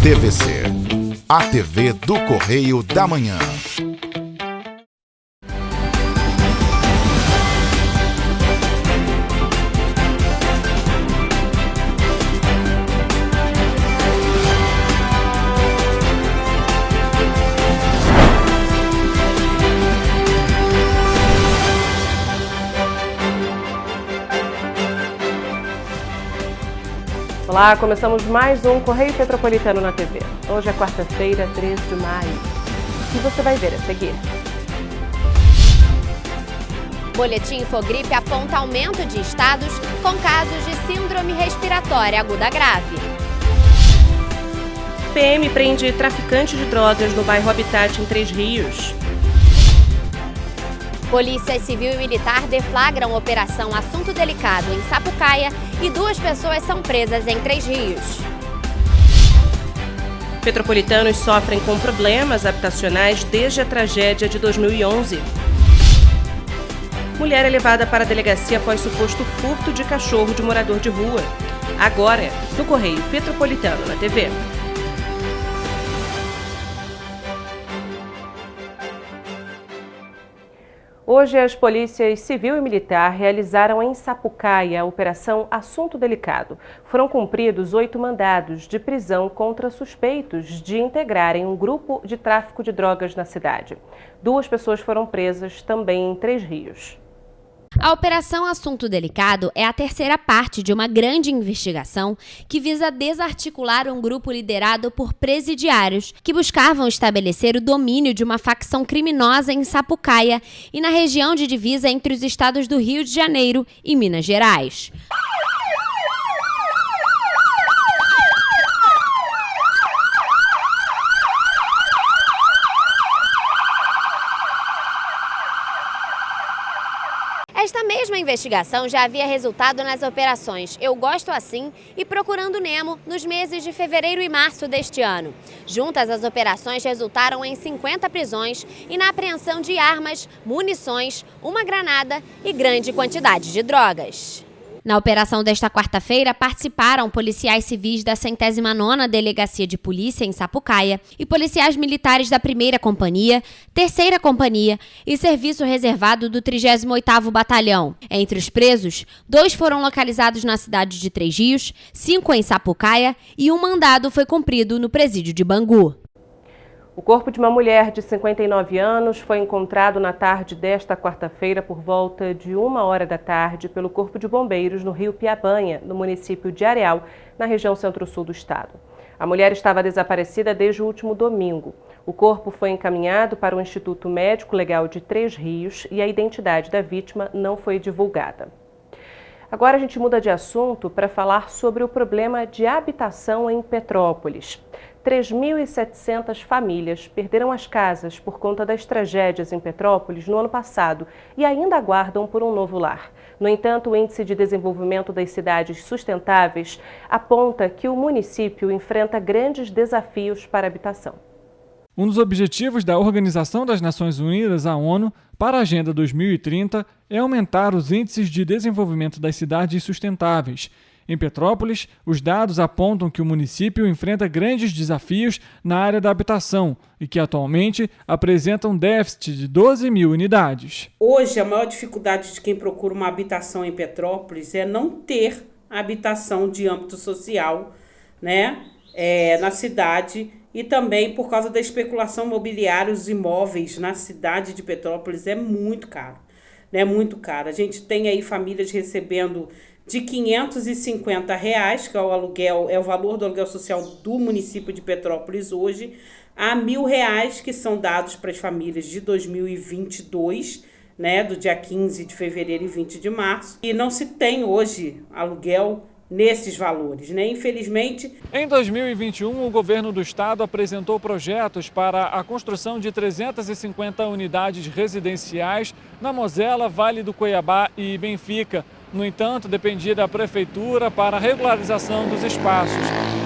TVC, a TV do Correio da Manhã. Olá, começamos mais um Correio Petropolitano na TV. Hoje é quarta-feira, 3 de maio. E você vai ver a seguir. Boletim Infogripe aponta aumento de estados com casos de síndrome respiratória aguda grave. PM prende traficante de drogas no bairro Habitat em Três Rios. Polícia Civil e Militar deflagram operação Assunto Delicado em Sapucaia e 2 pessoas são presas em Três Rios. Petropolitanos sofrem com problemas habitacionais desde a tragédia de 2011. Mulher é levada para a delegacia após suposto furto de cachorro de morador de rua. Agora, no Correio Petropolitano na TV. Hoje, as polícias Civil e Militar realizaram em Sapucaia a Operação Assunto Delicado. Foram cumpridos 8 mandados de prisão contra suspeitos de integrarem um grupo de tráfico de drogas na cidade. 2 pessoas foram presas também em Três Rios. A Operação Assunto Delicado é a terceira parte de uma grande investigação que visa desarticular um grupo liderado por presidiários que buscavam estabelecer o domínio de uma facção criminosa em Sapucaia e na região de divisa entre os estados do Rio de Janeiro e Minas Gerais. Esta mesma investigação já havia resultado nas operações Eu Gosto Assim e Procurando Nemo nos meses de fevereiro e março deste ano. Juntas, as operações resultaram em 50 prisões e na apreensão de armas, munições, uma granada e grande quantidade de drogas. Na operação desta quarta-feira, participaram policiais civis da 109ª Delegacia de Polícia em Sapucaia e policiais militares da 1ª Companhia, 3ª Companhia e Serviço Reservado do 38º Batalhão. Entre os presos, 2 foram localizados na cidade de Três Rios, 5 em Sapucaia e um mandado foi cumprido no presídio de Bangu. O corpo de uma mulher de 59 anos foi encontrado na tarde desta quarta-feira por volta de 1h da tarde pelo Corpo de Bombeiros no Rio Piabanha, no município de Areal, na região centro-sul do estado. A mulher estava desaparecida desde o último domingo. O corpo foi encaminhado para o Instituto Médico Legal de Três Rios e a identidade da vítima não foi divulgada. Agora a gente muda de assunto para falar sobre o problema de habitação em Petrópolis. 3.700 famílias perderam as casas por conta das tragédias em Petrópolis no ano passado e ainda aguardam por um novo lar. No entanto, o Índice de Desenvolvimento das Cidades Sustentáveis aponta que o município enfrenta grandes desafios para a habitação. Um dos objetivos da Organização das Nações Unidas, a ONU, para a Agenda 2030 é aumentar os índices de desenvolvimento das cidades sustentáveis. Em Petrópolis, os dados apontam que o município enfrenta grandes desafios na área da habitação e que atualmente apresenta um déficit de 12 mil unidades. Hoje, a maior dificuldade de quem procura uma habitação em Petrópolis é não ter habitação de âmbito social, na cidade, e também por causa da especulação imobiliária, os imóveis na cidade de Petrópolis é muito caro. Muito caro. A gente tem aí famílias recebendo de R$ 550, que é o aluguel, é o valor do aluguel social do município de Petrópolis hoje, a R$ 1.000 que são dados para as famílias de 2022, do dia 15 de fevereiro e 20 de março. E não se tem hoje aluguel nesses valores, Infelizmente. Em 2021, o governo do estado apresentou projetos para a construção de 350 unidades residenciais na Mosela, Vale do Cuiabá e Benfica. No entanto, dependia da prefeitura para a regularização dos espaços.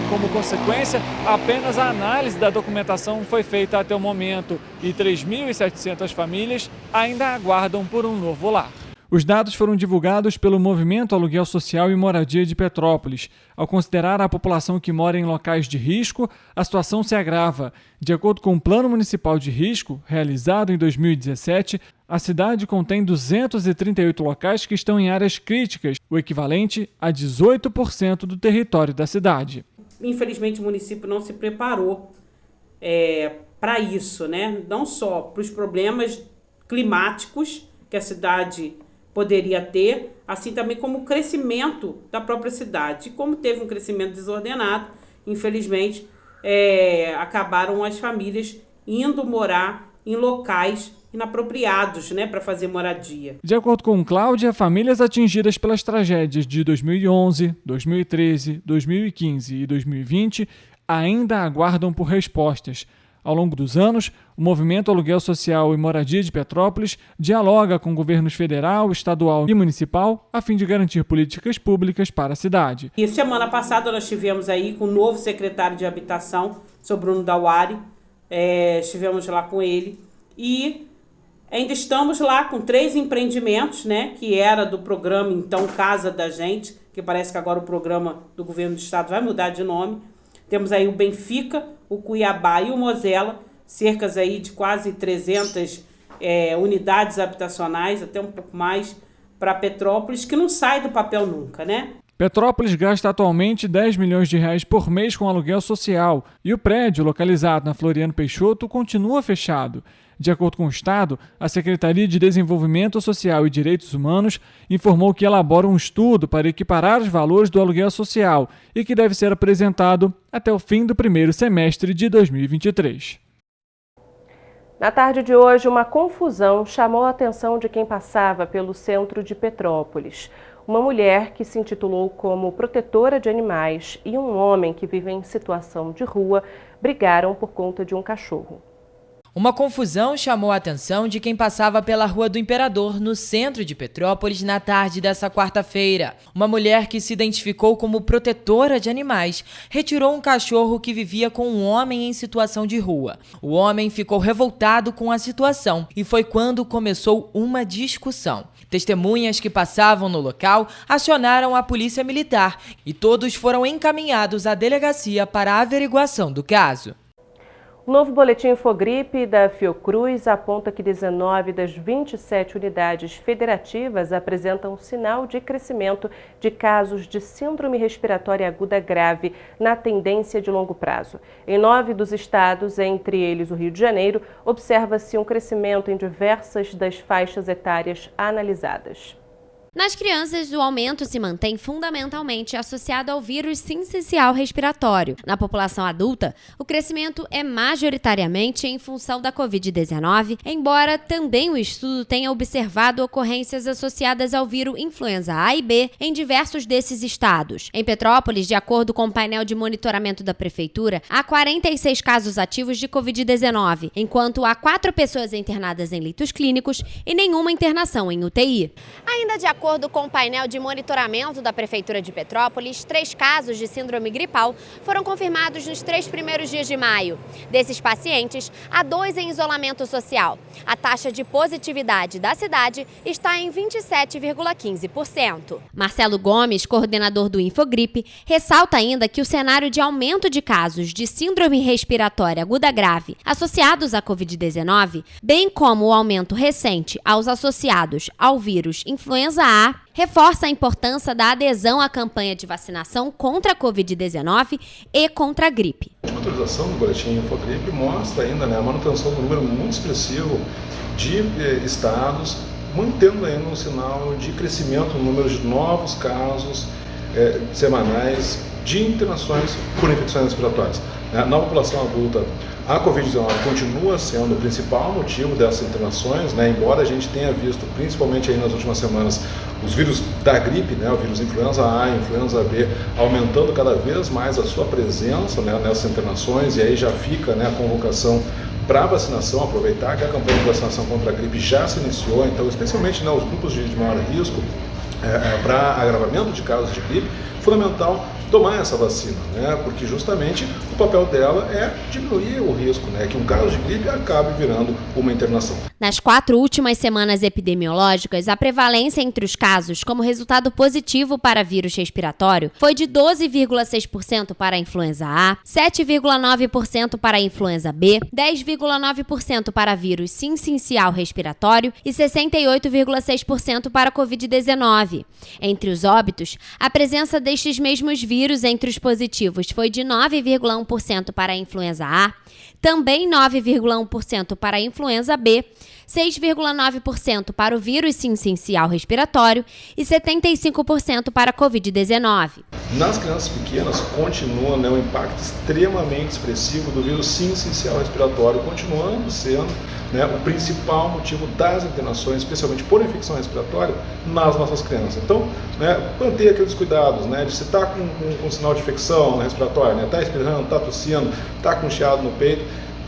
Como consequência, apenas a análise da documentação foi feita até o momento e 3.700 famílias ainda aguardam por um novo lar. Os dados foram divulgados pelo Movimento Aluguel Social e Moradia de Petrópolis. Ao considerar a população que mora em locais de risco, a situação se agrava. De acordo com o Plano Municipal de Risco, realizado em 2017, a cidade contém 238 locais que estão em áreas críticas, o equivalente a 18% do território da cidade. Infelizmente, o município não se preparou para isso, né? Não só para os problemas climáticos que a cidade poderia ter, assim também como o crescimento da própria cidade. E como teve um crescimento desordenado, infelizmente, acabaram as famílias indo morar em locais inapropriados, né, para fazer moradia. De acordo com Cláudia, famílias atingidas pelas tragédias de 2011, 2013, 2015 e 2020 ainda aguardam por respostas. Ao longo dos anos, o Movimento Aluguel Social e Moradia de Petrópolis dialoga com governos federal, estadual e municipal a fim de garantir políticas públicas para a cidade. E semana passada nós estivemos aí com o novo secretário de Habitação, seu Bruno Dauari, estivemos lá com ele e ainda estamos lá com 3 empreendimentos, né, que era do programa então Casa da Gente, que parece que agora o programa do governo do estado vai mudar de nome. Temos aí o Benfica, o Cuiabá e o Mosela, cerca aí de quase 300 unidades habitacionais, até um pouco mais, para Petrópolis, que não sai do papel nunca, né? Petrópolis gasta atualmente R$10 milhões por mês com aluguel social e o prédio, localizado na Floriano Peixoto, continua fechado. De acordo com o Estado, a Secretaria de Desenvolvimento Social e Direitos Humanos informou que elabora um estudo para equiparar os valores do aluguel social e que deve ser apresentado até o fim do primeiro semestre de 2023. Na tarde de hoje, uma confusão chamou a atenção de quem passava pelo centro de Petrópolis. Uma mulher que se intitulou como protetora de animais e um homem que vive em situação de rua brigaram por conta de um cachorro. Uma confusão chamou a atenção de quem passava pela Rua do Imperador, no centro de Petrópolis, na tarde dessa quarta-feira. Uma mulher que se identificou como protetora de animais retirou um cachorro que vivia com um homem em situação de rua. O homem ficou revoltado com a situação e foi quando começou uma discussão. Testemunhas que passavam no local acionaram a polícia militar e todos foram encaminhados à delegacia para a averiguação do caso. O novo boletim Infogripe da Fiocruz aponta que 19 das 27 unidades federativas apresentam sinal de crescimento de casos de síndrome respiratória aguda grave na tendência de longo prazo. Em 9 dos estados, entre eles o Rio de Janeiro, observa-se um crescimento em diversas das faixas etárias analisadas. Nas crianças, o aumento se mantém fundamentalmente associado ao vírus sincicial respiratório. Na população adulta, o crescimento é majoritariamente em função da Covid-19, embora também o estudo tenha observado ocorrências associadas ao vírus influenza A e B em diversos desses estados. Em Petrópolis, de acordo com o painel de monitoramento da Prefeitura, há 46 casos ativos de Covid-19, enquanto há 4 pessoas internadas em leitos clínicos e nenhuma internação em UTI. Ainda de acordo com o painel de monitoramento da Prefeitura de Petrópolis, 3 casos de síndrome gripal foram confirmados nos 3 primeiros dias de maio. Desses pacientes, há 2 em isolamento social. A taxa de positividade da cidade está em 27,15%. Marcelo Gomes, coordenador do Infogripe, ressalta ainda que o cenário de aumento de casos de síndrome respiratória aguda grave associados à Covid-19, bem como o aumento recente aos associados ao vírus influenza A, reforça a importância da adesão à campanha de vacinação contra a Covid-19 e contra a gripe. A atualização do boletim Infogripe mostra ainda a manutenção do número muito expressivo de estados, mantendo ainda um sinal de crescimento no número de novos casos semanais de internações por infecções respiratórias. Na população adulta, a Covid-19 continua sendo o principal motivo dessas internações, embora a gente tenha visto, principalmente aí nas últimas semanas, os vírus da gripe, o vírus influenza A, influenza B, aumentando cada vez mais a sua presença nessas internações, e aí já fica a convocação para vacinação, aproveitar que a campanha de vacinação contra a gripe já se iniciou, então especialmente os grupos de maior risco, para agravamento de casos de gripe, fundamental tomar essa vacina, né? Porque justamente o papel dela é diminuir o risco, né? Que um caso de gripe acabe virando uma internação. Nas 4 últimas semanas epidemiológicas, a prevalência entre os casos como resultado positivo para vírus respiratório foi de 12,6% para a influenza A, 7,9% para a influenza B, 10,9% para vírus sincicial respiratório e 68,6% para a Covid-19. Entre os óbitos, a presença destes mesmos vírus entre os positivos foi de 9,1% para a influenza A, também 9,1% para a influenza B, 6,9% para o vírus sincicial respiratório e 75% para a Covid-19. Nas crianças pequenas, continua, né, um impacto extremamente expressivo do vírus sincicial respiratório, continuando sendo, né, o principal motivo das internações, especialmente por infecção respiratória, nas nossas crianças. Então, né, manter aqueles cuidados, né, de se está com sinal de infecção respiratória, né, está espirrando, está tossindo, está com chiado no peito,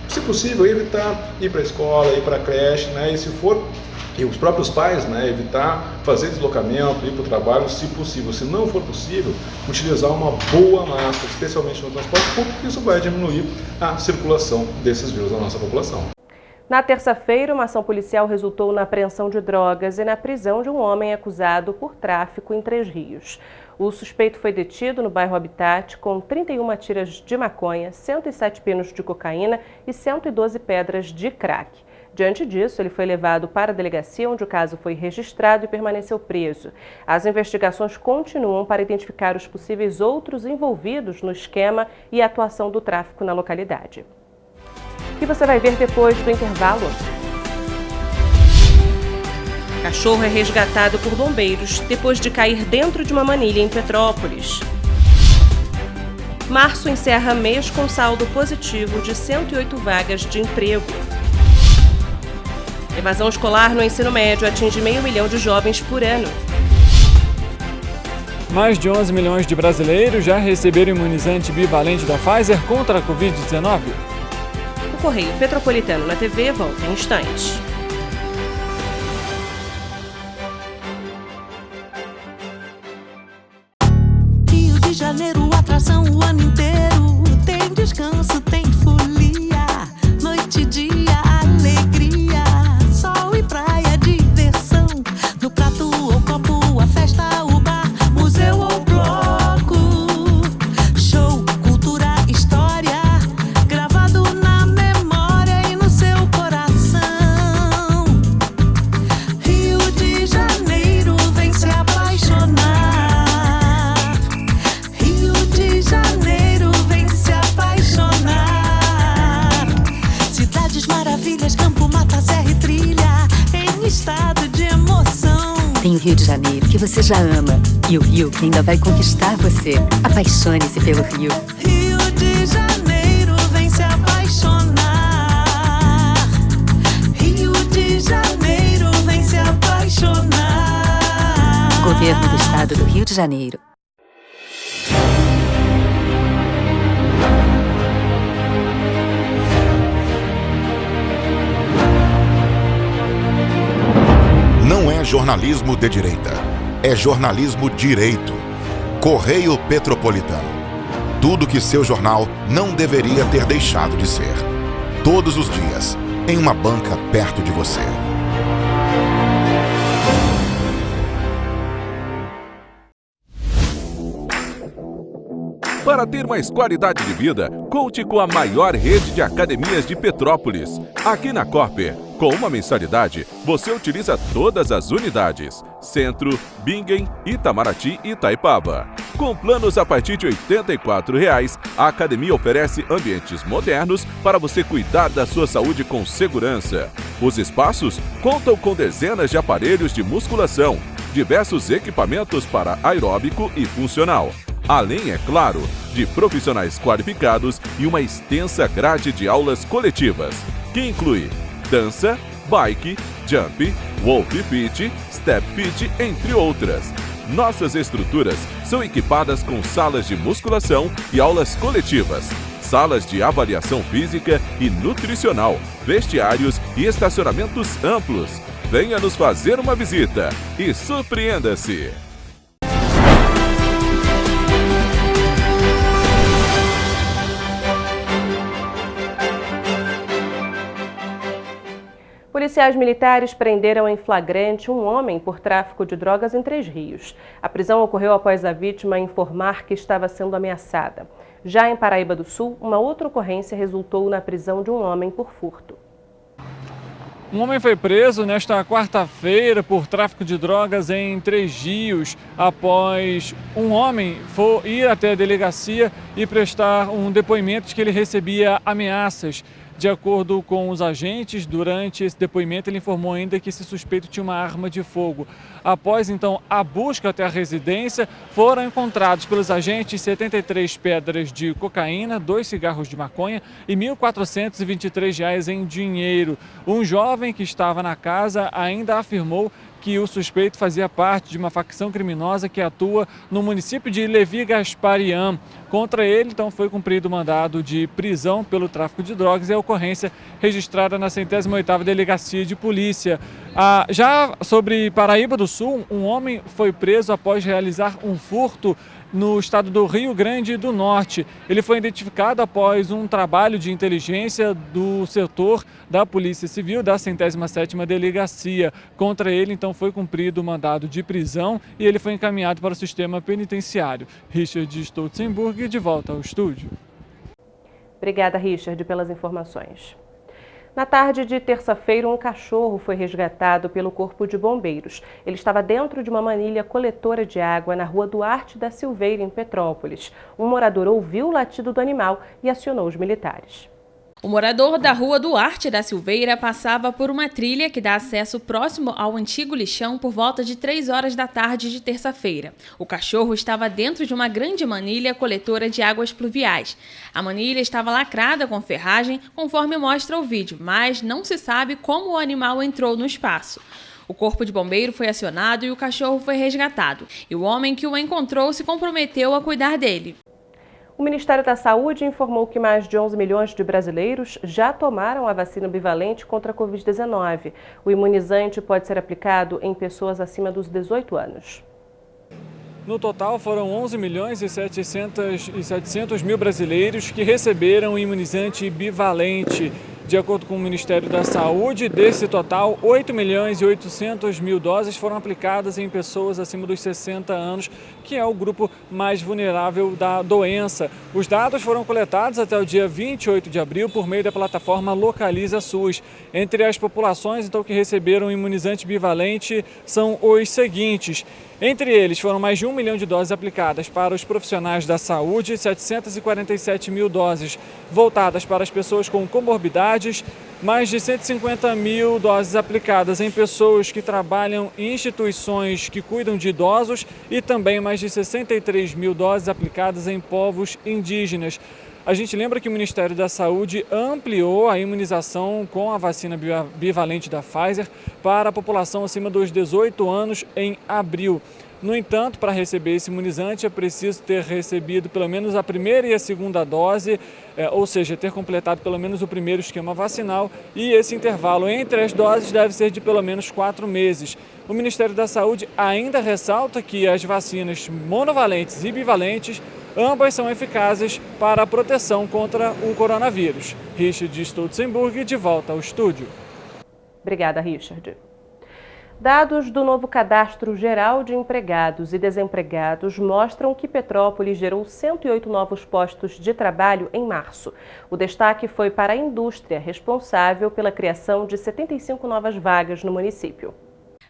se possível, evitar ir para a escola, ir para a creche, né, e se for, e os próprios pais, né, evitar fazer deslocamento, ir para o trabalho, se possível. Se não for possível, utilizar uma boa máscara, especialmente no transporte público, isso vai diminuir a circulação desses vírus na nossa população. Na terça-feira, uma ação policial resultou na apreensão de drogas e na prisão de um homem acusado por tráfico em Três Rios. O suspeito foi detido no bairro Habitat com 31 tiras de maconha, 107 pinos de cocaína e 112 pedras de crack. Diante disso, ele foi levado para a delegacia, onde o caso foi registrado e permaneceu preso. As investigações continuam para identificar os possíveis outros envolvidos no esquema e atuação do tráfico na localidade. E você vai ver depois do intervalo. Cachorro é resgatado por bombeiros depois de cair dentro de uma manilha em Petrópolis. Março encerra mês com saldo positivo de 108 vagas de emprego. Evasão escolar no ensino médio atinge 500 mil de jovens por ano. Mais de 11 milhões de brasileiros já receberam imunizante bivalente da Pfizer contra a Covid-19. O Correio Petropolitano na TV volta em instantes. Rio de Janeiro, atração o ano inteiro. Tem descanso, tem folia. Noite e dia, alegria. Sol e praia, diversão. No prato ou copo, a festa, o bar, museu ou bloco. Show, cultura, história. Gravado na memória e no seu coração. Rio de Janeiro, vem se apaixonar. Rio de Janeiro, vem se apaixonar. Cidades maravilhas, campo, mata, serra e trilha, em estado de emoção. Tem o Rio de Janeiro, que você já ama, e o Rio, que ainda vai conquistar você. Apaixone-se pelo Rio. Rio de Janeiro, vem se apaixonar. Rio de Janeiro, vem se apaixonar. Governo do Estado do Rio de Janeiro. Não é jornalismo de direita, é jornalismo direito. Correio Petropolitano. Tudo que seu jornal não deveria ter deixado de ser. Todos os dias, em uma banca perto de você. Para ter mais qualidade de vida, conte com a maior rede de academias de Petrópolis. Aqui na Corper, com uma mensalidade, você utiliza todas as unidades: Centro, Bingen, Itamaraty e Itaipava. Com planos a partir de R$ 84,00, a academia oferece ambientes modernos para você cuidar da sua saúde com segurança. Os espaços contam com dezenas de aparelhos de musculação, diversos equipamentos para aeróbico e funcional. Além, é claro, de profissionais qualificados e uma extensa grade de aulas coletivas, que inclui dança, bike, jump, walk fit, step fit, entre outras. Nossas estruturas são equipadas com salas de musculação e aulas coletivas, salas de avaliação física e nutricional, vestiários e estacionamentos amplos. Venha nos fazer uma visita e surpreenda-se! Policiais militares prenderam em flagrante um homem por tráfico de drogas em Três Rios. A prisão ocorreu após a vítima informar que estava sendo ameaçada. Já em Paraíba do Sul, uma outra ocorrência resultou na prisão de um homem por furto. Um homem foi preso nesta quarta-feira por tráfico de drogas em Três Rios, após um homem ir até a delegacia e prestar um depoimento de que ele recebia ameaças. De acordo com os agentes, durante esse depoimento ele informou ainda que esse suspeito tinha uma arma de fogo. Após então a busca até a residência, foram encontrados pelos agentes 73 pedras de cocaína, 2 cigarros de maconha e R$ 1.423 em dinheiro. Um jovem que estava na casa ainda afirmou que o suspeito fazia parte de uma facção criminosa que atua no município de Levi Gasparian. Contra ele, então, foi cumprido o mandado de prisão pelo tráfico de drogas e a ocorrência registrada na 108ª Delegacia de Polícia. Já sobre Paraíba do Sul, um homem foi preso após realizar um furto no estado do Rio Grande do Norte. Ele foi identificado após um trabalho de inteligência do setor da Polícia Civil da 107ª Delegacia. Contra ele, então, foi cumprido o mandado de prisão e ele foi encaminhado para o sistema penitenciário. Richard Stolzenburg, de volta ao estúdio. Obrigada, Richard, pelas informações. Na tarde de terça-feira, um cachorro foi resgatado pelo Corpo de Bombeiros. Ele estava dentro de uma manilha coletora de água na rua Duarte da Silveira, em Petrópolis. Um morador ouviu o latido do animal e acionou os militares. O morador da rua Duarte da Silveira passava por uma trilha que dá acesso próximo ao antigo lixão por volta de 3 horas da tarde de terça-feira. O cachorro estava dentro de uma grande manilha coletora de águas pluviais. A manilha estava lacrada com ferragem, conforme mostra o vídeo, mas não se sabe como o animal entrou no espaço. O corpo de bombeiro foi acionado e o cachorro foi resgatado. E o homem que o encontrou se comprometeu a cuidar dele. O Ministério da Saúde informou que mais de 11 milhões de brasileiros já tomaram a vacina bivalente contra a Covid-19. O imunizante pode ser aplicado em pessoas acima dos 18 anos. No total, foram 11 milhões e 700 mil brasileiros que receberam o imunizante bivalente. De acordo com o Ministério da Saúde, desse total, 8 milhões e 800 mil doses foram aplicadas em pessoas acima dos 60 anos, que é o grupo mais vulnerável da doença. Os dados foram coletados até o dia 28 de abril por meio da plataforma Localiza SUS. Entre as populações então, que receberam o imunizante bivalente são os seguintes. Entre eles, foram mais de 1 milhão de doses aplicadas para os profissionais da saúde, 747 mil doses voltadas para as pessoas com comorbidades, mais de 150 mil doses aplicadas em pessoas que trabalham em instituições que cuidam de idosos e também mais de 63 mil doses aplicadas em povos indígenas. A gente lembra que o Ministério da Saúde ampliou a imunização com a vacina bivalente da Pfizer para a população acima dos 18 anos em abril. No entanto, para receber esse imunizante é preciso ter recebido pelo menos a primeira e a segunda dose, ou seja, ter completado pelo menos o primeiro esquema vacinal, e esse intervalo entre as doses deve ser de pelo menos 4 meses. O Ministério da Saúde ainda ressalta que as vacinas monovalentes e bivalentes ambas são eficazes para a proteção contra o coronavírus. Richard Stolzenburg, de volta ao estúdio. Obrigada, Richard. Dados do novo Cadastro Geral de Empregados e Desempregados mostram que Petrópolis gerou 108 novos postos de trabalho em março. O destaque foi para a indústria, responsável pela criação de 75 novas vagas no município.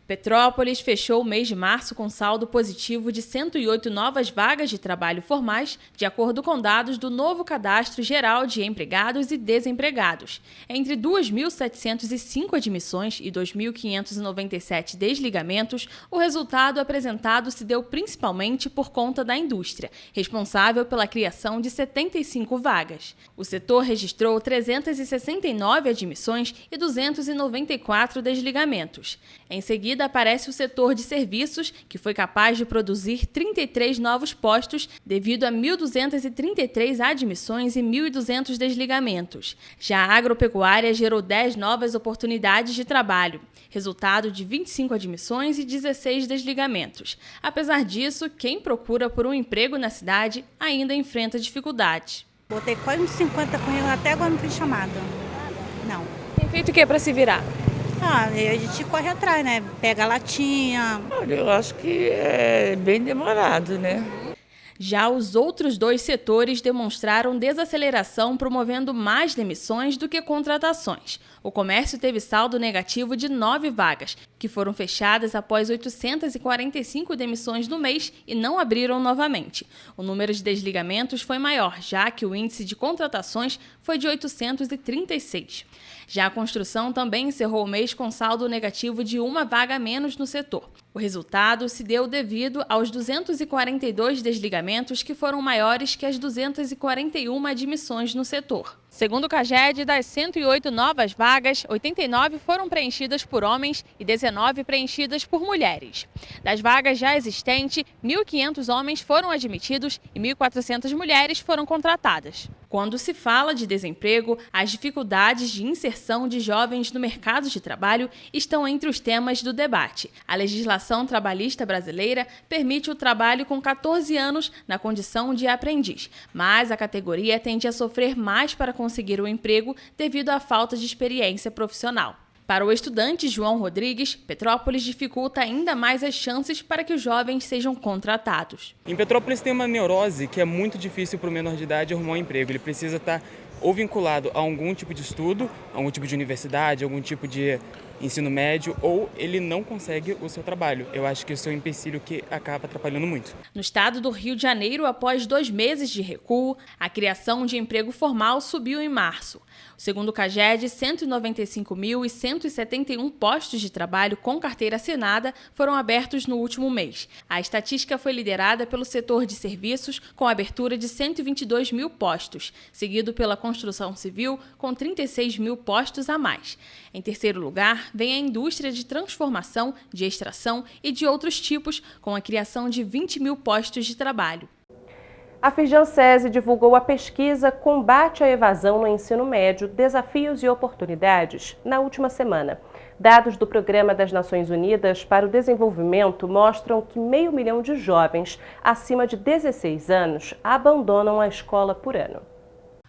Petrópolis fechou o mês de março com saldo positivo de 108 novas vagas de trabalho formais, de acordo com dados do novo Cadastro Geral de Empregados e Desempregados. Entre 2.705 admissões e 2.597 desligamentos, o resultado apresentado se deu principalmente por conta da indústria, responsável pela criação de 75 vagas. O setor registrou 369 admissões e 294 desligamentos. Em seguida, seguida aparece o setor de serviços, que foi capaz de produzir 33 novos postos devido a 1.233 admissões e 1.200 desligamentos. Já a agropecuária gerou 10 novas oportunidades de trabalho, resultado de 25 admissões e 16 desligamentos. Apesar disso, quem procura por um emprego na cidade ainda enfrenta dificuldades. Botei quase uns 50 currículos, até agora não fui chamada. Não. Tem feito o que para se virar? A gente corre atrás, né? Pega a latinha. Olha, eu acho que é bem demorado, né? Já os outros 2 setores demonstraram desaceleração, promovendo mais demissões do que contratações. O comércio teve saldo negativo de 9 vagas, que foram fechadas após 845 demissões no mês e não abriram novamente. O número de desligamentos foi maior, já que o índice de contratações foi de 836. Já a construção também encerrou o mês com saldo negativo de 1 vaga a menos no setor. O resultado se deu devido aos 242 desligamentos, que foram maiores que as 241 admissões no setor. Segundo o CAGED, das 108 novas vagas, 89 foram preenchidas por homens e 19 preenchidas por mulheres. Das vagas já existentes, 1.500 homens foram admitidos e 1.400 mulheres foram contratadas. Quando se fala de desemprego, as dificuldades de inserção de jovens no mercado de trabalho estão entre os temas do debate. A legislação trabalhista brasileira permite o trabalho com 14 anos na condição de aprendiz, mas a categoria tende a sofrer mais para conseguir o emprego devido à falta de experiência profissional. Para o estudante João Rodrigues, Petrópolis dificulta ainda mais as chances para que os jovens sejam contratados. Em Petrópolis tem uma neurose que é muito difícil para o menor de idade arrumar um emprego. Ele precisa estar ou vinculado a algum tipo de estudo, a algum tipo de universidade, algum tipo de ensino médio, ou ele não consegue o seu trabalho. Eu acho que isso é um empecilho que acaba atrapalhando muito. No estado do Rio de Janeiro, após 2 meses de recuo, a criação de emprego formal subiu em março. Segundo o CAGED, 195.171 postos de trabalho com carteira assinada foram abertos no último mês. A estatística foi liderada pelo setor de serviços, com a abertura de 122 mil postos, seguido pela construção civil, com 36 mil postos a mais. Em terceiro lugar, vem a indústria de transformação, de extração e de outros tipos, com a criação de 20 mil postos de trabalho. A Firjan-SESI divulgou a pesquisa Combate à Evasão no Ensino Médio, Desafios e Oportunidades, na última semana. Dados do Programa das Nações Unidas para o Desenvolvimento mostram que 500 mil de jovens acima de 16 anos abandonam a escola por ano.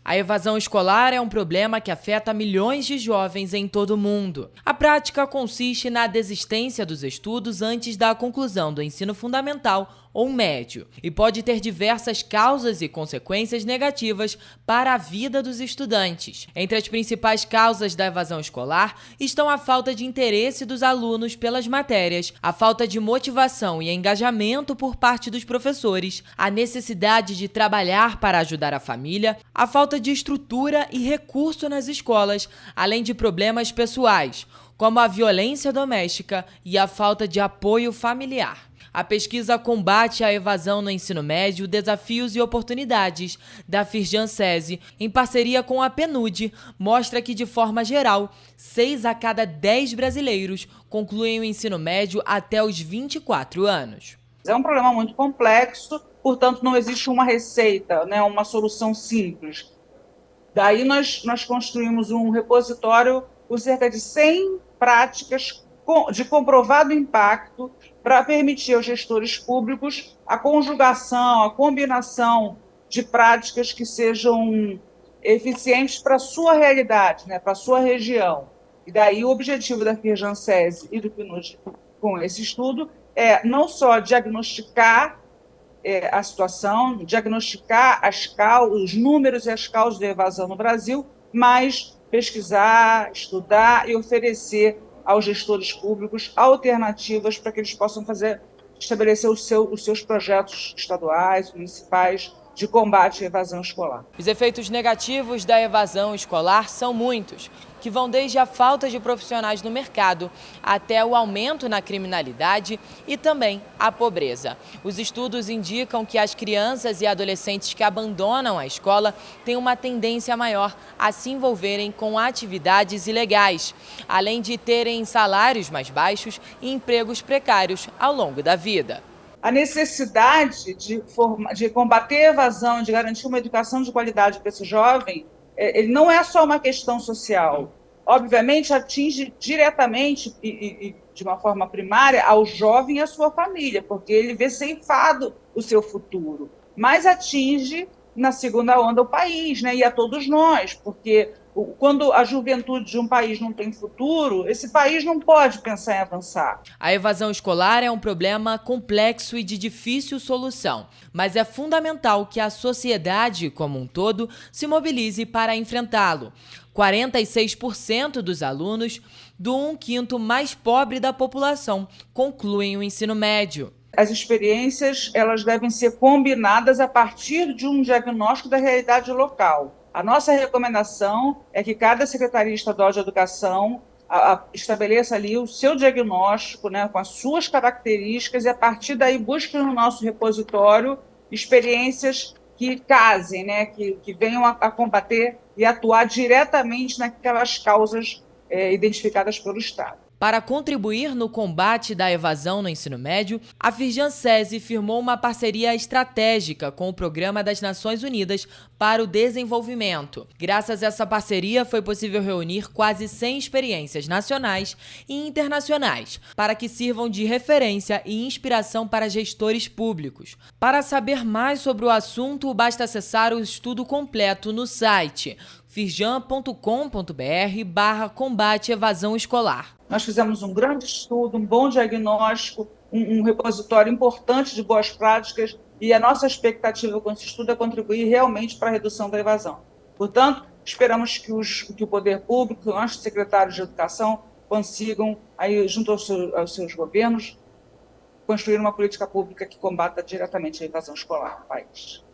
A evasão escolar é um problema que afeta milhões de jovens em todo o mundo. A prática consiste na desistência dos estudos antes da conclusão do ensino fundamental ou médio, e pode ter diversas causas e consequências negativas para a vida dos estudantes. Entre as principais causas da evasão escolar estão a falta de interesse dos alunos pelas matérias, a falta de motivação e engajamento por parte dos professores, a necessidade de trabalhar para ajudar a família, a falta de estrutura e recurso nas escolas, além de problemas pessoais, como a violência doméstica e a falta de apoio familiar. A pesquisa Combate à Evasão no Ensino Médio, Desafios e Oportunidades, da Firjan-SESI, em parceria com a PNUD, mostra que, de forma geral, 6 a cada 10 brasileiros concluem o ensino médio até os 24 anos. É um problema muito complexo, portanto não existe uma receita, né, uma solução simples. Daí nós construímos um repositório com cerca de 100 práticas de comprovado impacto para permitir aos gestores públicos a conjugação, a combinação de práticas que sejam eficientes para a sua realidade, né, para a sua região. E daí o objetivo da Firjan-SESI e do PNUD com esse estudo é não só diagnosticar a situação, diagnosticar os números e as causas da evasão no Brasil, mas pesquisar, estudar e oferecer aos gestores públicos alternativas para que eles possam estabelecer os seus projetos estaduais, municipais, de combate à evasão escolar. Os efeitos negativos da evasão escolar são muitos, que vão desde a falta de profissionais no mercado até o aumento na criminalidade e também a pobreza. Os estudos indicam que as crianças e adolescentes que abandonam a escola têm uma tendência maior a se envolverem com atividades ilegais, além de terem salários mais baixos e empregos precários ao longo da vida. A necessidade de combater a evasão e de garantir uma educação de qualidade para esse jovem, ele não é só uma questão social. Obviamente, atinge diretamente e de uma forma primária ao jovem e à sua família, porque ele vê ceifado o seu futuro. Mas atinge, na segunda onda, o país, né? E a todos nós, porque quando a juventude de um país não tem futuro, esse país não pode pensar em avançar. A evasão escolar é um problema complexo e de difícil solução, mas é fundamental que a sociedade como um todo se mobilize para enfrentá-lo. 46% dos alunos do 1/5 mais pobre da população concluem o ensino médio. As experiências, elas devem ser combinadas a partir de um diagnóstico da realidade local. A nossa recomendação é que cada Secretaria Estadual de Educação estabeleça ali o seu diagnóstico, né, com as suas características, e a partir daí busque no nosso repositório experiências que casem, né, que venham a combater e atuar diretamente naquelas causas identificadas pelo Estado. Para contribuir no combate da evasão no ensino médio, a Firjan-SESI firmou uma parceria estratégica com o Programa das Nações Unidas para o Desenvolvimento. Graças a essa parceria, foi possível reunir quase 100 experiências nacionais e internacionais, para que sirvam de referência e inspiração para gestores públicos. Para saber mais sobre o assunto, basta acessar o estudo completo no site firjan.com.br/combate evasão escolar. Nós fizemos um grande estudo, um bom diagnóstico, um repositório importante de boas práticas, e a nossa expectativa com esse estudo é contribuir realmente para a redução da evasão. Portanto, esperamos que o poder público, os nossos secretários de educação, consigam, aí, junto aos seus governos, construir uma política pública que combata diretamente a evasão escolar no país.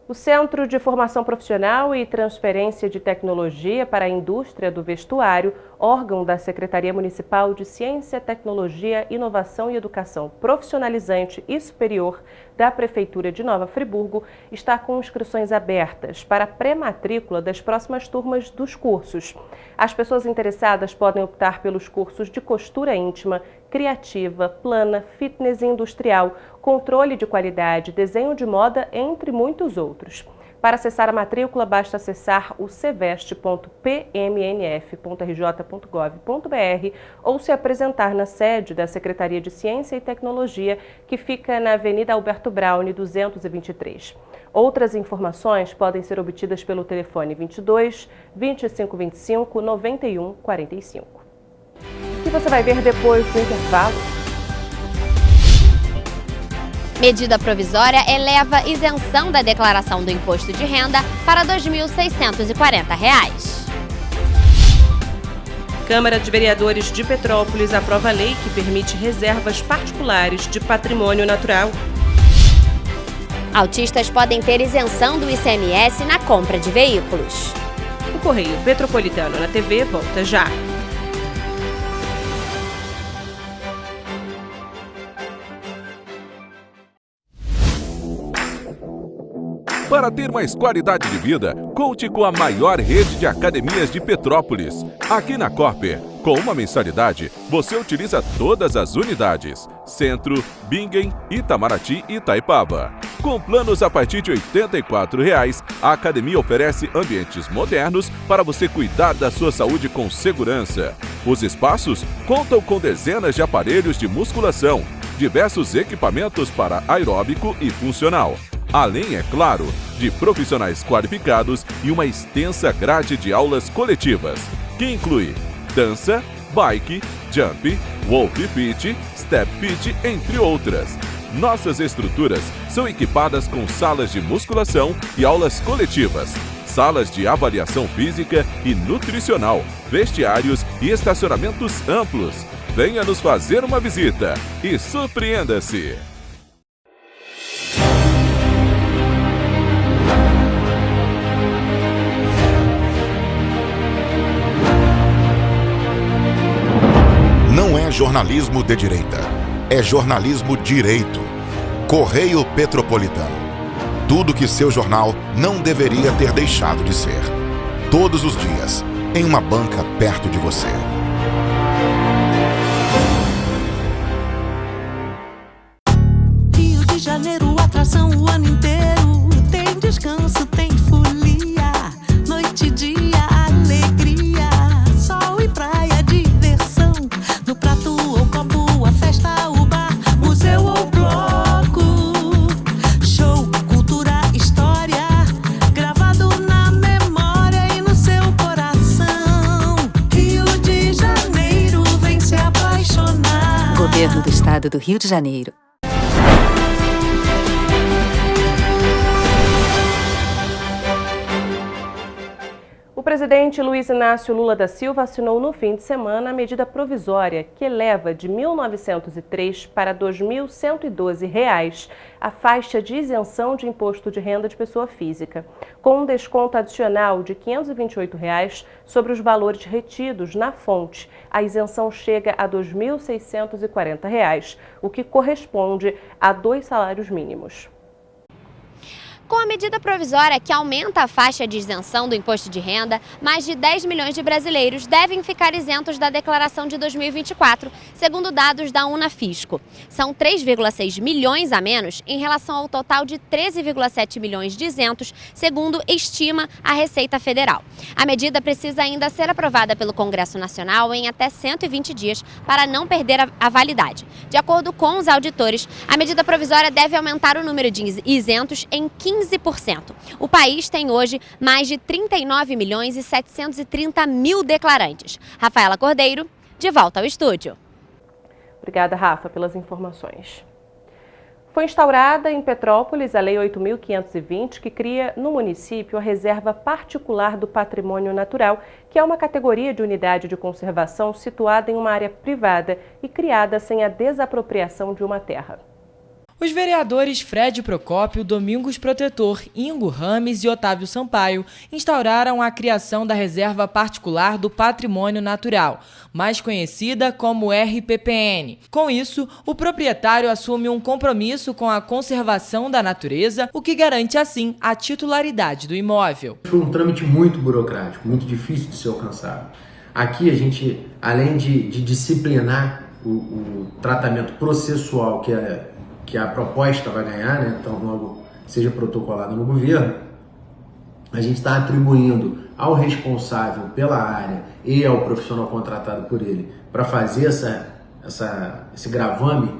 O Centro de Formação Profissional e Transferência de Tecnologia para a Indústria do Vestuário, órgão da Secretaria Municipal de Ciência, Tecnologia, Inovação e Educação Profissionalizante e Superior da Prefeitura de Nova Friburgo, está com inscrições abertas para a pré-matrícula das próximas turmas dos cursos. As pessoas interessadas podem optar pelos cursos de costura íntima, criativa, plana, fitness industrial, controle de qualidade, desenho de moda, entre muitos outros. Para acessar a matrícula, basta acessar o cevest.pmnf.rj.gov.br ou se apresentar na sede da Secretaria de Ciência e Tecnologia, que fica na Avenida Alberto Braune, 223. Outras informações podem ser obtidas pelo telefone 22 2525 9145. O que você vai ver depois do intervalo? Medida provisória eleva isenção da declaração do imposto de renda para R$ 2.640. Câmara de Vereadores de Petrópolis aprova a lei que permite reservas particulares de patrimônio natural. Autistas podem ter isenção do ICMS na compra de veículos. O Correio Petropolitano na TV volta já. Para ter mais qualidade de vida, conte com a maior rede de academias de Petrópolis. Aqui na Corper, com uma mensalidade, você utiliza todas as unidades: Centro, Bingen, Itamaraty e Itaipava. Com planos a partir de R$ 84,00, a academia oferece ambientes modernos para você cuidar da sua saúde com segurança. Os espaços contam com dezenas de aparelhos de musculação, diversos equipamentos para aeróbico e funcional. Além, é claro, de profissionais qualificados e uma extensa grade de aulas coletivas, que inclui dança, bike, jump, wolf fit, step fit, entre outras. Nossas estruturas são equipadas com salas de musculação e aulas coletivas, salas de avaliação física e nutricional, vestiários e estacionamentos amplos. Venha nos fazer uma visita e surpreenda-se! é jornalismo de direita, é jornalismo direito. Correio Petropolitano. Tudo que seu jornal não deveria ter deixado de ser. Todos os dias, em uma banca perto de você. Rio de Janeiro, atração o ano inteiro. Tem descanso, tem folia. Noite e dia, alegria. Sol e praia, diversão. No prato ou copo, a festa, o bar, museu ou bloco. Show, cultura, história. Gravado na memória e no seu coração. Rio de Janeiro, vem se apaixonar. Governo do Estado do Rio de Janeiro. O presidente Luiz Inácio Lula da Silva assinou no fim de semana a medida provisória que eleva de R$ 1.903 para R$ 2.112 a faixa de isenção de imposto de renda de pessoa física, com um desconto adicional de R$ 528 sobre os valores retidos na fonte. A isenção chega a R$ 2.640, o que corresponde a 2 salários mínimos. Com a medida provisória que aumenta a faixa de isenção do imposto de renda, mais de 10 milhões de brasileiros devem ficar isentos da declaração de 2024, segundo dados da Unafisco. São 3,6 milhões a menos em relação ao total de 13,7 milhões de isentos, segundo estima a Receita Federal. A medida precisa ainda ser aprovada pelo Congresso Nacional em até 120 dias para não perder a validade. De acordo com os auditores, a medida provisória deve aumentar o número de isentos em 15%. O país tem hoje mais de 39 milhões e 730 mil declarantes. Rafaela Cordeiro, de volta ao estúdio. Obrigada, Rafa, pelas informações. Foi instaurada em Petrópolis a Lei 8.520, que cria no município a Reserva Particular do Patrimônio Natural, que é uma categoria de unidade de conservação situada em uma área privada e criada sem a desapropriação de uma terra. Os vereadores Fred Procópio, Domingos Protetor, Ingo Rames e Otávio Sampaio instauraram a criação da Reserva Particular do Patrimônio Natural, mais conhecida como RPPN. Com isso, o proprietário assume um compromisso com a conservação da natureza, o que garante, assim, a titularidade do imóvel. Foi um trâmite muito burocrático, muito difícil de ser alcançado. Aqui a gente, além de disciplinar o tratamento processual que a proposta vai ganhar, né? Então logo seja protocolada no governo, a gente está atribuindo ao responsável pela área e ao profissional contratado por ele para fazer esse gravame,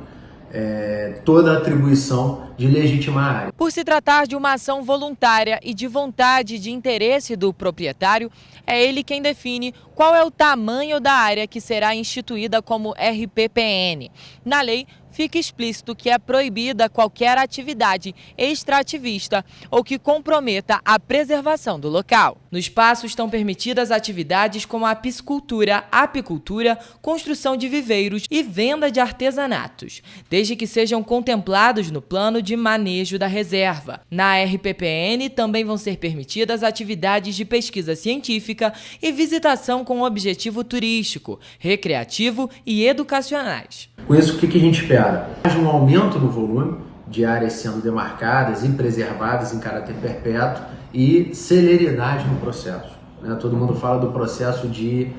toda a atribuição de legitimar a área. Por se tratar de uma ação voluntária e de vontade de interesse do proprietário, é ele quem define qual é o tamanho da área que será instituída como RPPN. Na lei, fica explícito que é proibida qualquer atividade extrativista ou que comprometa a preservação do local. No espaço estão permitidas atividades como a piscicultura, apicultura, construção de viveiros e venda de artesanatos, desde que sejam contemplados no plano de manejo da reserva. Na RPPN também vão ser permitidas atividades de pesquisa científica e visitação com objetivo turístico, recreativo e educacionais. Com isso, o que a gente espera? Haja um aumento no volume de áreas sendo demarcadas e preservadas em caráter perpétuo e celeridade no processo. Todo mundo fala do processo de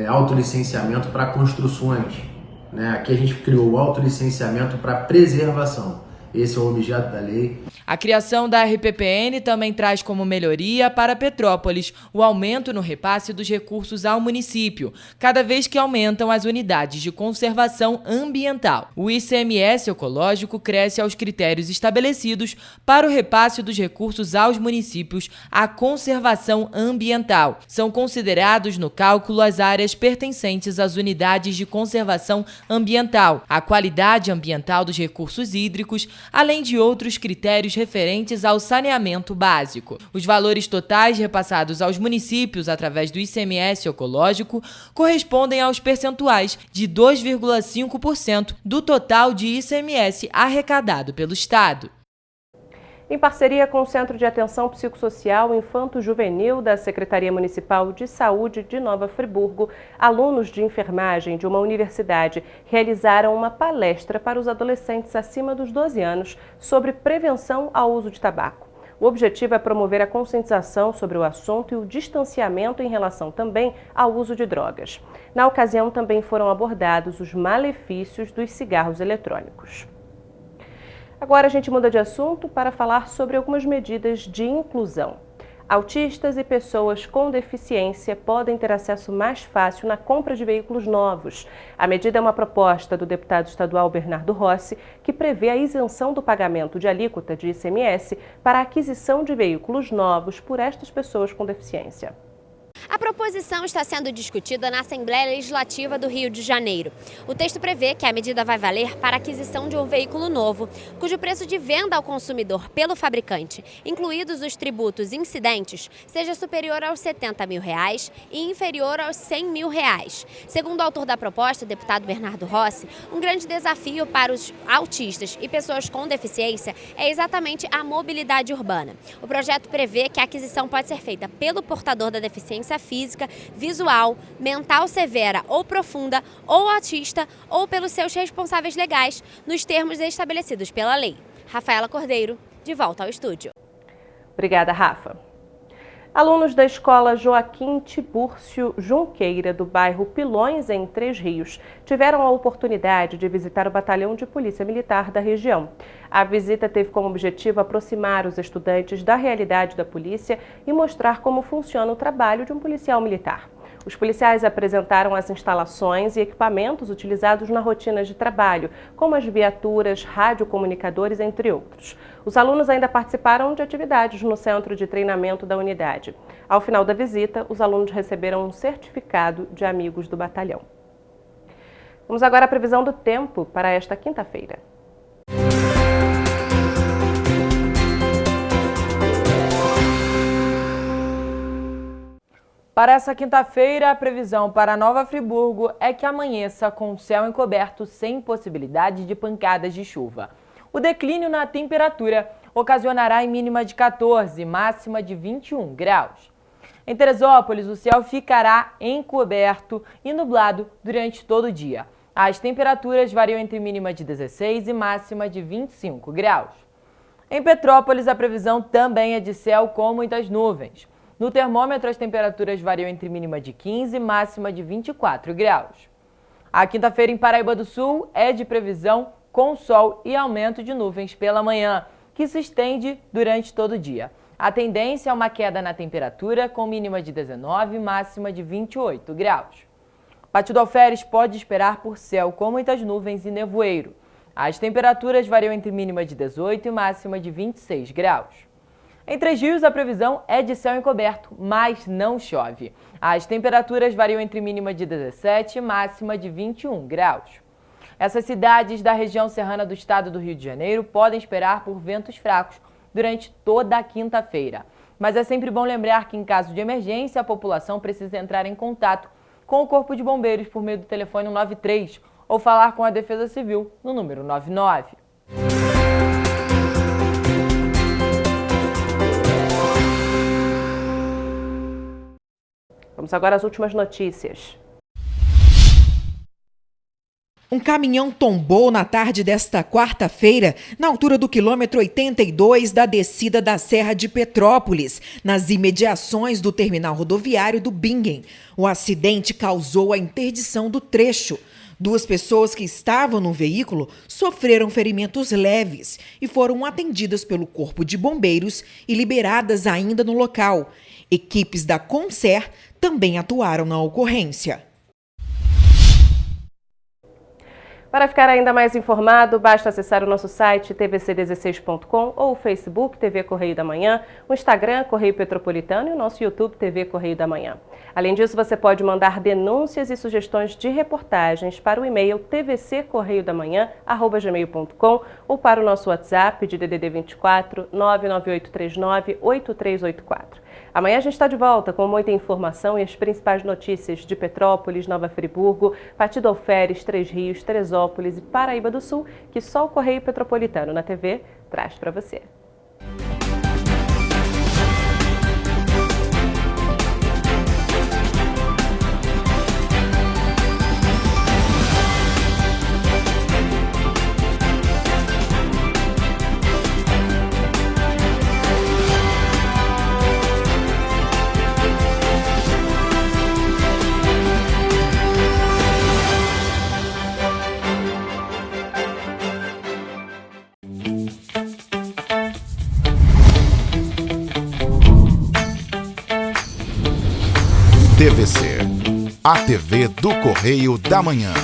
autolicenciamento para construções. Aqui a gente criou o autolicenciamento para preservação. Esse é o objeto da lei. A criação da RPPN também traz como melhoria para Petrópolis o aumento no repasse dos recursos ao município, cada vez que aumentam as unidades de conservação ambiental. O ICMS ecológico cresce aos critérios estabelecidos para o repasse dos recursos aos municípios à conservação ambiental. São considerados no cálculo as áreas pertencentes às unidades de conservação ambiental, a qualidade ambiental dos recursos hídricos, além de outros critérios referentes ao saneamento básico. Os valores totais repassados aos municípios através do ICMS ecológico correspondem aos percentuais de 2,5% do total de ICMS arrecadado pelo Estado. Em parceria com o Centro de Atenção Psicossocial Infanto-Juvenil da Secretaria Municipal de Saúde de Nova Friburgo, alunos de enfermagem de uma universidade realizaram uma palestra para os adolescentes acima dos 12 anos sobre prevenção ao uso de tabaco. O objetivo é promover a conscientização sobre o assunto e o distanciamento em relação também ao uso de drogas. Na ocasião, também foram abordados os malefícios dos cigarros eletrônicos. Agora a gente muda de assunto para falar sobre algumas medidas de inclusão. Autistas e pessoas com deficiência podem ter acesso mais fácil na compra de veículos novos. A medida é uma proposta do deputado estadual Bernardo Rossi, que prevê a isenção do pagamento de alíquota de ICMS para a aquisição de veículos novos por estas pessoas com deficiência. A proposição está sendo discutida na Assembleia Legislativa do Rio de Janeiro. O texto prevê que a medida vai valer para a aquisição de um veículo novo, cujo preço de venda ao consumidor pelo fabricante, incluídos os tributos incidentes, seja superior aos R$70 mil e inferior aos R$100 mil. Segundo o autor da proposta, o deputado Bernardo Rossi, um grande desafio para os autistas e pessoas com deficiência é exatamente a mobilidade urbana. O projeto prevê que a aquisição pode ser feita pelo portador da deficiência física, visual, mental severa ou profunda, ou autista, ou pelos seus responsáveis legais, nos termos estabelecidos pela lei. Rafaela Cordeiro, de volta ao estúdio. Obrigada, Rafa. Alunos da escola Joaquim Tibúrcio Junqueira, do bairro Pilões, em Três Rios, tiveram a oportunidade de visitar o batalhão de polícia militar da região. A visita teve como objetivo aproximar os estudantes da realidade da polícia e mostrar como funciona o trabalho de um policial militar. Os policiais apresentaram as instalações e equipamentos utilizados na rotina de trabalho, como as viaturas, radiocomunicadores, entre outros. Os alunos ainda participaram de atividades no centro de treinamento da unidade. Ao final da visita, os alunos receberam um certificado de amigos do batalhão. Vamos agora à previsão do tempo para esta quinta-feira. Para essa quinta-feira, a previsão para Nova Friburgo é que amanheça com céu encoberto sem possibilidade de pancadas de chuva. O declínio na temperatura ocasionará em mínima de 14 e máxima de 21 graus. Em Teresópolis, o céu ficará encoberto e nublado durante todo o dia. As temperaturas variam entre mínima de 16 e máxima de 25 graus. Em Petrópolis, a previsão também é de céu com muitas nuvens. No termômetro, as temperaturas variam entre mínima de 15 e máxima de 24 graus. A quinta-feira em Paraíba do Sul é de previsão com sol e aumento de nuvens pela manhã, que se estende durante todo o dia. A tendência é uma queda na temperatura com mínima de 19 e máxima de 28 graus. Batido Alferes pode esperar por céu com muitas nuvens e nevoeiro. As temperaturas variam entre mínima de 18 e máxima de 26 graus. Em Três Rios, a previsão é de céu encoberto, mas não chove. As temperaturas variam entre mínima de 17 e máxima de 21 graus. Essas cidades da região serrana do estado do Rio de Janeiro podem esperar por ventos fracos durante toda a quinta-feira. Mas é sempre bom lembrar que, em caso de emergência, a população precisa entrar em contato com o Corpo de Bombeiros por meio do telefone 193 ou falar com a Defesa Civil no número 99. Vamos agora às últimas notícias. Um caminhão tombou na tarde desta quarta-feira, na altura do quilômetro 82 da descida da Serra de Petrópolis, nas imediações do terminal rodoviário do Bingen. O acidente causou a interdição do trecho. 2 pessoas que estavam no veículo sofreram ferimentos leves e foram atendidas pelo Corpo de Bombeiros e liberadas ainda no local. Equipes da Concer também atuaram na ocorrência. Para ficar ainda mais informado, basta acessar o nosso site tvc16.com ou o Facebook TV Correio da Manhã, o Instagram Correio Petropolitano e o nosso YouTube TV Correio da Manhã. Além disso, você pode mandar denúncias e sugestões de reportagens para o e-mail tvccorreiodamanhã@gmail.com ou para o nosso WhatsApp de DDD 24 99839 8384. Amanhã a gente está de volta com muita informação e as principais notícias de Petrópolis, Nova Friburgo, Batido Alferes, Três Rios, Teresópolis e Paraíba do Sul, que só o Correio Petropolitano na TV traz para você. TVC, a TV do Correio da Manhã.